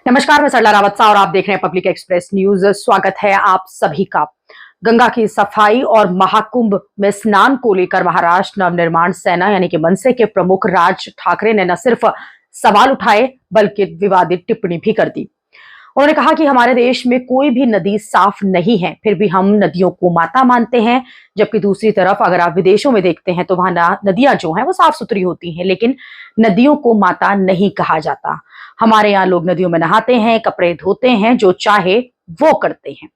नमस्कार, मैं सरला रावत सा और आप देख रहे हैं पब्लिक एक्सप्रेस न्यूज। स्वागत है आप सभी का। गंगा की सफाई और महाकुंभ में स्नान को लेकर महाराष्ट्र नवनिर्माण सेना यानी कि मनसे के प्रमुख राज ठाकरे ने न सिर्फ सवाल उठाए बल्कि विवादित टिप्पणी भी कर दी। उन्होंने कहा कि हमारे देश में कोई भी नदी साफ नहीं है, फिर भी हम नदियों को माता मानते हैं, जबकि दूसरी तरफ अगर आप विदेशों में देखते हैं तो वहां नदियां जो हैं वो साफ सुथरी होती हैं, लेकिन नदियों को माता नहीं कहा जाता। हमारे यहाँ लोग नदियों में नहाते हैं, कपड़े धोते हैं, जो चाहे वो करते हैं।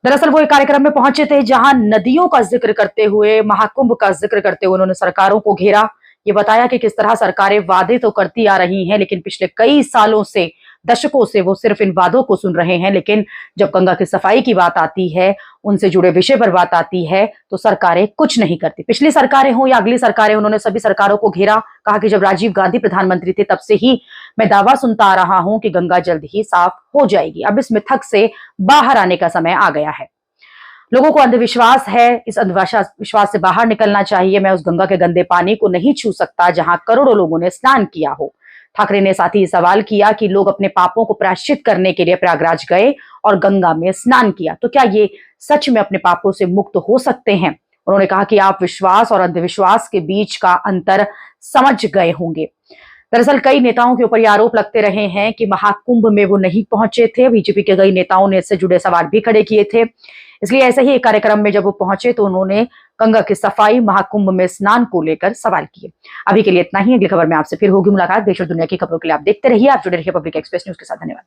दरअसल वो एक कार्यक्रम में पहुंचे थे जहां नदियों का जिक्र करते हुए, महाकुंभ का जिक्र करते हुए उन्होंने सरकारों को घेरा। ये बताया कि किस तरह सरकारें वादे तो करती आ रही हैं, लेकिन पिछले कई सालों से, दशकों से वो सिर्फ इन वादों को सुन रहे हैं, लेकिन जब गंगा की सफाई की बात आती है, उनसे जुड़े विषय पर बात आती है, तो सरकारें कुछ नहीं करती। पिछली सरकारें हो या अगली सरकारें, उन्होंने सभी सरकारों को घेरा। कहा कि जब राजीव गांधी प्रधानमंत्री थे तब से ही मैं दावा सुनता आ रहा हूं कि गंगा जल्द ही साफ हो जाएगी। अब इस मिथक से बाहर आने का समय आ गया है। लोगों को अंधविश्वास है, इस अंधविश्वास से बाहर निकलना चाहिए। मैं उस गंगा के गंदे पानी को नहीं छू सकता जहां करोड़ों लोगों ने स्नान किया हो। ठाकरे ने साथ ही सवाल किया कि लोग अपने पापों को प्रायश्चित करने के लिए प्रयागराज गए और गंगा में स्नान किया, तो क्या ये सच में अपने पापों से मुक्त हो सकते हैं? उन्होंने कहा कि आप विश्वास और अंधविश्वास के बीच का अंतर समझ गए होंगे। दरअसल कई नेताओं के ऊपर ये आरोप लगते रहे हैं कि महाकुंभ में वो नहीं पहुंचे थे। बीजेपी के कई नेताओं ने इससे जुड़े सवाल भी खड़े किए थे। इसलिए ऐसे ही एक कार्यक्रम में जब वो पहुंचे तो उन्होंने गंगा की सफाई, महाकुंभ में स्नान को लेकर सवाल किए। अभी के लिए इतना ही। अगली खबर में आपसे फिर होगी मुलाकात। देश और दुनिया की खबरों के लिए आप देखते रहिए, आप जुड़े रहिए पब्लिक एक्सप्रेस न्यूज के साथ। धन्यवाद।